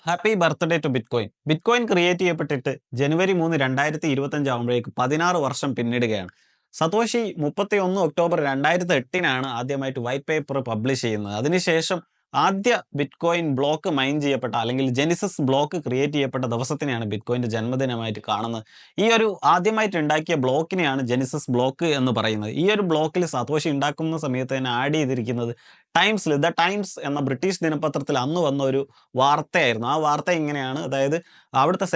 Happy birthday to bitcoin. Bitcoin create ചെയ്യപ്പെട്ടിട്ട് ജനുവരി 3 2025 ആകുമ്പോഴേക്ക് 16 വർഷം പിന്നിടുകയാണ്. സതോഷി 31 ഒക്ടോബർ 2008 ആദ്യമായിട്ട് വൈറ്റ് പേപ്പർ പബ്ലിഷ് ചെയ്യുന്നത്. അതിനുശേഷം ആദ്യ ബിറ്റ്കോയിൻ ബ്ലോക്ക് മൈൻ ചെയ്യപ്പെട്ട അല്ലെങ്കിൽ ജെനിസിസ് ബ്ലോക്ക് ക്രിയേറ്റ് ചെയ്യപ്പെട്ട ദിവസത്തിനെയാണ് ബിറ്റ്കോയിൻ്റെ ജന്മദിനമായിട്ട് കാണുന്നത്. ഈ ഒരു ആദ്യമായിട്ട് ഉണ്ടാക്കിയ ബ്ലോക്കിനെയാണ് ജെനിസിസ് ബ്ലോക്ക് എന്ന് പറയുന്നത്. ഈ ഒരു ബ്ലോക്കിൽ സതോഷി ഉണ്ടാക്കുന്ന സമയത്ത് തന്നെ ആഡ് ചെയ്തിരിക്കുന്നത് ദ ടൈംസ് എന്ന ബ്രിട്ടീഷ് ദിനപത്രത്തിൽ അന്ന് വന്ന ഒരു വാർത്തയായിരുന്നു. ആ വാർത്ത ഇങ്ങനെയാണ്, അതായത് അവിടുത്തെ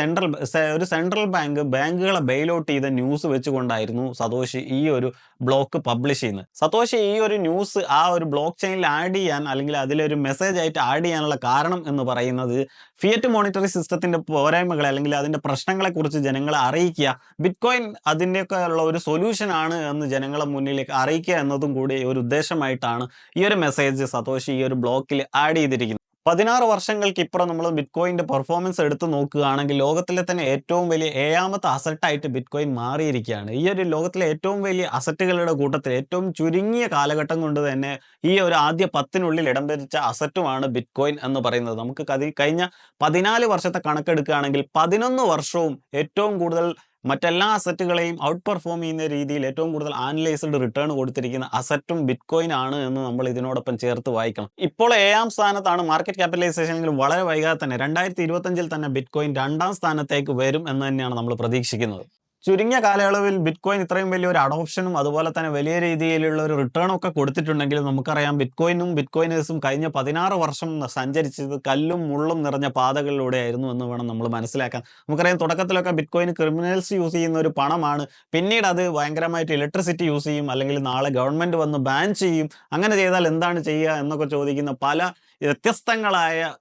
ഒരു സെൻട്രൽ ബാങ്കുകളെ ബെയിൽ ഔട്ട് ചെയ്ത ന്യൂസ് വെച്ചുകൊണ്ടായിരുന്നു സതോഷി ഈ ഒരു ബ്ലോക്ക് പബ്ലിഷ് ചെയ്യുന്നത്. സതോഷി ഈ ഒരു ന്യൂസ് ആ ഒരു ബ്ലോക്ക് ചെയിനിൽ ആഡ് ചെയ്യാൻ അല്ലെങ്കിൽ അതിലൊരു മെസ്സേജ് ആയിട്ട് ആഡ് ചെയ്യാനുള്ള കാരണം എന്ന് പറയുന്നത് ഫിയറ്റ് മോണിറ്ററി സിസ്റ്റത്തിന്റെ പോരായ്മകളെ അല്ലെങ്കിൽ അതിന്റെ പ്രശ്നങ്ങളെക്കുറിച്ച് ജനങ്ങളെ അറിയിക്കുക, ബിറ്റ്കോയിൻ അതിൻ്റെയൊക്കെ ഉള്ള ഒരു സൊല്യൂഷൻ ആണ് എന്ന് ജനങ്ങളെ മുന്നിലേക്ക് അറിയിക്കുക എന്നതും കൂടി ഒരു ഉദ്ദേശമായിട്ടാണ് ഈ ഒരു മെസ്സേജ് സതോഷി ഈ ഒരു ബ്ലോക്കിൽ ആഡ് ചെയ്തിരിക്കുന്നത്. 16 വർഷങ്ങൾക്ക് ഇപ്പുറം നമ്മൾ ബിറ്റ്കോയിൻ്റെ പെർഫോമൻസ് എടുത്തു നോക്കുകയാണെങ്കിൽ ലോകത്തിലെ തന്നെ ഏറ്റവും വലിയ ഏഴാമത്തെ അസറ്റായിട്ട് ബിറ്റ്കോയിൻ മാറിയിരിക്കുകയാണ്. ഈ ഒരു ലോകത്തിലെ ഏറ്റവും വലിയ അസറ്റുകളുടെ കൂട്ടത്തിൽ ഏറ്റവും ചുരുങ്ങിയ കാലഘട്ടം കൊണ്ട് തന്നെ ഈ ഒരു ആദ്യ 10 ഇടം പിടിച്ച അസറ്റുമാണ് ബിറ്റ്കോയിൻ എന്ന് പറയുന്നത്. നമുക്ക് കഴിഞ്ഞ 14 വർഷത്തെ കണക്കെടുക്കുകയാണെങ്കിൽ 11 വർഷവും ഏറ്റവും കൂടുതൽ മറ്റെല്ലാ അസറ്റുകളെയും ഔട്ട് പെർഫോം ചെയ്യുന്ന രീതിയിൽ ഏറ്റവും കൂടുതൽ ആനലൈസ്ഡ് റിട്ടേൺ കൊടുത്തിരിക്കുന്ന അസറ്റും ബിറ്റ്കോയിൻ ആണ് എന്ന് നമ്മൾ ഇതിനോടൊപ്പം ചേർത്ത് വായിക്കണം. ഇപ്പോൾ 7ാം സ്ഥാനത്താണ് മാർക്കറ്റ് ക്യാപിറ്റലൈസേഷനെങ്കിലും വളരെ വൈകാതെ തന്നെ 2025 തന്നെ ബിറ്റ്കോയിൻ 2ാം സ്ഥാനത്തേക്ക് വരും എന്ന് തന്നെയാണ് നമ്മൾ പ്രതീക്ഷിക്കുന്നത്. ചുരുങ്ങിയ കാലയളവിൽ ബിറ്റ്കോയിൻ ഇത്രയും വലിയൊരു അഡോപ്ഷനും അതുപോലെ തന്നെ വലിയ രീതിയിലുള്ള ഒരു റിട്ടേണും ഒക്കെ കൊടുത്തിട്ടുണ്ടെങ്കിലും നമുക്കറിയാം ബിറ്റ്കോയിനേഴ്സും കഴിഞ്ഞ 16 വർഷം സഞ്ചരിച്ചത് കല്ലും മുള്ളും നിറഞ്ഞ പാതകളിലൂടെയായിരുന്നു എന്ന് വേണം നമ്മൾ മനസ്സിലാക്കാൻ. നമുക്കറിയാം തുടക്കത്തിലൊക്കെ ബിറ്റ്കോയിൻ ക്രിമിനൽസ് യൂസ് ചെയ്യുന്ന ഒരു പണമാണ്. പിന്നീട് അത് ഭയങ്കരമായിട്ട് ഇലക്ട്രിസിറ്റി യൂസ് ചെയ്യും, അല്ലെങ്കിൽ നാളെ ഗവൺമെൻറ് വന്ന് ബാൻ ചെയ്യും, അങ്ങനെ ചെയ്താൽ എന്താണ് ചെയ്യുക എന്നൊക്കെ ചോദിക്കുന്ന പല വ്യത്യസ്തങ്ങളായ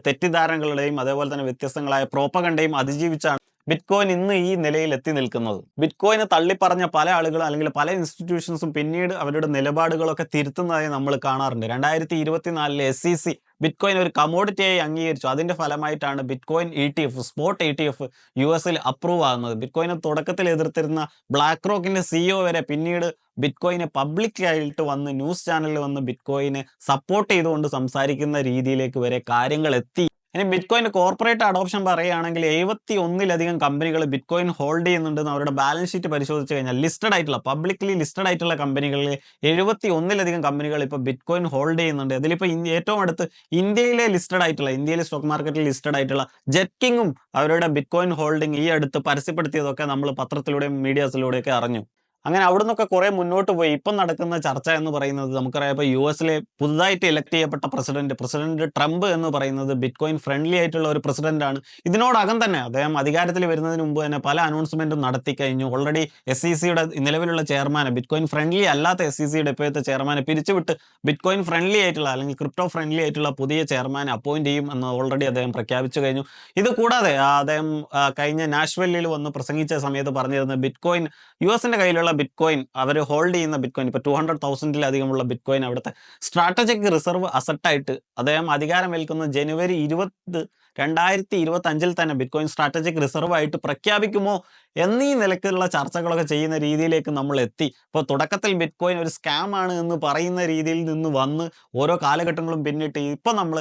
തെറ്റിദ്ധാരണകളുടെയും അതേപോലെ തന്നെ വ്യത്യസ്തങ്ങളായ പ്രോപ്പഗണ്ടയും അതിജീവിച്ചാണ് ബിറ്റ്കോയിൻ ഇന്ന് ഈ നിലയിൽ എത്തി നിൽക്കുന്നത്. ബിറ്റ്കോയിനെ തള്ളിപ്പറഞ്ഞ പല ആളുകളും അല്ലെങ്കിൽ പല ഇൻസ്റ്റിറ്റ്യൂഷൻസും പിന്നീട് അവരുടെ നിലപാടുകളൊക്കെ തിരുത്തുന്നതായി നമ്മൾ കാണാറുണ്ട്. 2024 SEC ബിറ്റ്കോയിൻ ഒരു കമോഡിറ്റിയായി അംഗീകരിച്ചു. അതിന്റെ ഫലമായിട്ടാണ് bitcoin ETF spot ETF US approve ആകുന്നത്. ബിറ്റ്കോയിനെ തുടക്കത്തിൽ എതിർത്തിരുന്ന ബ്ലാക്ക് റോക്കിന്റെ CEO വരെ പിന്നീട് ബിറ്റ്കോയിനെ പബ്ലിക്കായിട്ട് വന്ന് ന്യൂസ് ചാനലിൽ വന്ന് ബിറ്റ്കോയിനെ സപ്പോർട്ട് ചെയ്തുകൊണ്ട് സംസാരിക്കുന്ന രീതിയിലേക്ക് വരെ കാര്യങ്ങൾ എത്തി. ഇനി ബിറ്റ്കോയിൻ്റെ കോർപ്പറേറ്റ് അഡോപ്ഷൻ പറയുകയാണെങ്കിൽ 71ലധികം കമ്പനികൾ ബിറ്റ്കോയിൻ ഹോൾഡ് ചെയ്യുന്നുണ്ടെന്ന് അവരുടെ ബാലൻസ് ഷീറ്റ് പരിശോധിച്ച് കഴിഞ്ഞാൽ പബ്ലിക്കലി ലിസ്റ്റഡ് ആയിട്ടുള്ള കമ്പനികളിൽ 71ലധികം കമ്പനികൾ ഇപ്പോൾ ബിറ്റ്കോയിൻ ഹോൾഡ് ചെയ്യുന്നുണ്ട്. അതിലിപ്പോൾ ഏറ്റവും അടുത്ത് ഇന്ത്യയിലെ സ്റ്റോക്ക് മാർക്കറ്റിൽ ലിസ്റ്റഡ് ആയിട്ടുള്ള ജെറ്റ്കിങ്ങും അവരുടെ ബിറ്റ്കോയിൻ ഹോൾഡിംഗ് ഈ അടുത്ത് പരസ്യപ്പെടുത്തിയതൊക്കെ നമ്മൾ പത്രത്തിലൂടെയും മീഡിയാസിലൂടെയൊക്കെ അറിഞ്ഞു. അങ്ങനെ അവിടെ നിന്നൊക്കെ കുറെ മുന്നോട്ട് പോയി ഇപ്പം നടക്കുന്ന ചർച്ച എന്ന് പറയുന്നത് നമുക്കറിയാം, ഇപ്പോൾ US പുതുതായിട്ട് ഇലക്ട് ചെയ്യപ്പെട്ട പ്രസിഡന്റ് ട്രംപ് എന്ന് പറയുന്നത് ബിറ്റ്കോയിൻ ഫ്രണ്ട്ലി ആയിട്ടുള്ള ഒരു പ്രസിഡന്റാണ്. ഇതിനോടകം തന്നെ അദ്ദേഹം അധികാരത്തിൽ വരുന്നതിന് മുമ്പ് തന്നെ പല അനൗൺസ്മെന്റും നടത്തി കഴിഞ്ഞു. ഓൾറെഡി SECയുടെ നിലവിലുള്ള ചെയർമാനെ, ബിറ്റ്കോയിൻ ഫ്രണ്ട്ലി അല്ലാത്ത SECയുടെ ഇപ്പോഴത്തെ ചെയർമാനെ പിരിച്ചുവിട്ട് ബിറ്റ്കോയിൻ ഫ്രണ്ട്ലി ആയിട്ടുള്ള അല്ലെങ്കിൽ ക്രിപ്റ്റോ ഫ്രണ്ട്ലി ആയിട്ടുള്ള പുതിയ ചെയർമാനെ അപ്പോയിന്റ് ചെയ്യും എന്ന് ഓൾറെഡി അദ്ദേഹം പ്രഖ്യാപിച്ചു കഴിഞ്ഞു. ഇത് കൂടാതെ അദ്ദേഹം കഴിഞ്ഞ നാഷ്വെല്ലിൽ വന്ന് പ്രസംഗിച്ച സമയത്ത് പറഞ്ഞിരുന്നത് ബിറ്റ്കോയിൻ US കയ്യിലുള്ള ബിറ്റ്കോയിൻ അവർ ഹോൾഡ് ചെയ്യുന്ന ബിറ്റ്കോയിൻ ഇപ്പോൾ 200,000-ലധികമുള്ള ബിറ്റ്കോയിൻ അവിടുത്തെ സ്ട്രാറ്റജിക് റിസർവ് അസറ്റായിട്ട് അദ്ദേഹം അധികാരമേൽക്കുന്ന ജനുവരി 20, 2025 തന്നെ ബിറ്റ്കോയിൻ സ്ട്രാറ്റജിക് റിസർവ് ആയിട്ട് പ്രഖ്യാപിക്കുമോ എന്നീ നിലക്കുള്ള ചർച്ചകളൊക്കെ ചെയ്യുന്ന രീതിയിലേക്ക് നമ്മൾ എത്തി. ഇപ്പോൾ തുടക്കത്തിൽ ബിറ്റ്കോയിൻ ഒരു സ്കാം ആണ് എന്ന് പറയുന്ന രീതിയിൽ നിന്ന് വന്ന് ഓരോ കാലഘട്ടങ്ങളും പിന്നിട്ട് ഇപ്പോൾ നമ്മൾ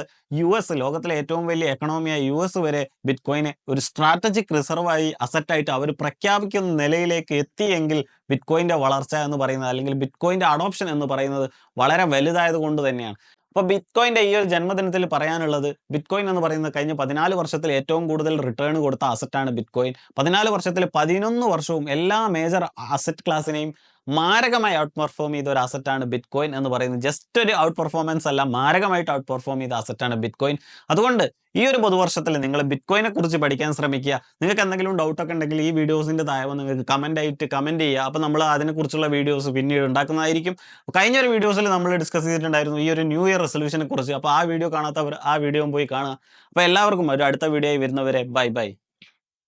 ലോകത്തിലെ ഏറ്റവും വലിയ എക്കണോമിയായ US വരെ ബിറ്റ്കോയിനെ ഒരു സ്ട്രാറ്റജിക് റിസർവായി അസറ്റായിട്ട് അവർ പ്രഖ്യാപിക്കുന്ന നിലയിലേക്ക് എത്തിയെങ്കിൽ ബിറ്റ്കോയിൻ്റെ വളർച്ച എന്ന് പറയുന്നത് അല്ലെങ്കിൽ ബിറ്റ്കോയിൻ്റെ അഡോപ്ഷൻ എന്ന് പറയുന്നത് വളരെ വലുതായത് കൊണ്ട് തന്നെയാണ്. അപ്പോൾ ബിറ്റ്കോയിൻ്റെ ഈ ഒരു ജന്മദിനത്തിൽ പറയാനുള്ളത്, ബിറ്റ്കോയിൻ എന്ന് പറയുന്നത് കഴിഞ്ഞ 14 വർഷത്തിൽ ഏറ്റവും കൂടുതൽ റിട്ടേൺ കൊടുത്ത അസറ്റാണ് ബിറ്റ്കോയിൻ. 14 വർഷത്തിൽ 11 വർഷവും എല്ലാ മേജർ അസറ്റ് ക്ലാസ്സിനെയും മാരകമായി ഔട്ട് പെർഫോം ചെയ്ത ഒരു അസറ്റാണ് ബിറ്റ്കോയിൻ എന്ന് പറയുന്നത്. ജസ്റ്റ് ഒരു ഔട്ട് പെർഫോമൻസ് അല്ല, മാരകമായിട്ട് ഔട്ട് പെർഫോം ചെയ്ത അസറ്റാണ് ബിറ്റ്കോയിൻ. അതുകൊണ്ട് ഈ ഒരു പൊതുവർഷത്തിൽ നിങ്ങൾ ബിറ്റ്കോയിനെ കുറിച്ച് പഠിക്കാൻ ശ്രമിക്കുക. നിങ്ങൾക്ക് എന്തെങ്കിലും ഡൗട്ടൊക്കെ ഉണ്ടെങ്കിൽ ഈ വീഡിയോസിൻ്റെ താഴെ നിങ്ങൾക്ക് കമൻറ്റ് ചെയ്യുക. അപ്പോൾ നമ്മൾ അതിനെക്കുറിച്ചുള്ള വീഡിയോസ് പിന്നീട് ഉണ്ടാക്കുന്നതായിരിക്കും. കഴിഞ്ഞൊരു വീഡിയോസിൽ നമ്മൾ ഡിസ്കസ് ചെയ്തിട്ടുണ്ടായിരുന്നു ഈ ഒരു ന്യൂ ഇയർ റെസൊല്യൂഷനെ കുറിച്ച്. അപ്പോൾ ആ വീഡിയോ കാണാത്തവർ ആ വീഡിയോ പോയി കാണുക. അപ്പോൾ എല്ലാവർക്കും ഒരു അടുത്ത വീഡിയോ ആയി വരുന്നവരെ ബൈ.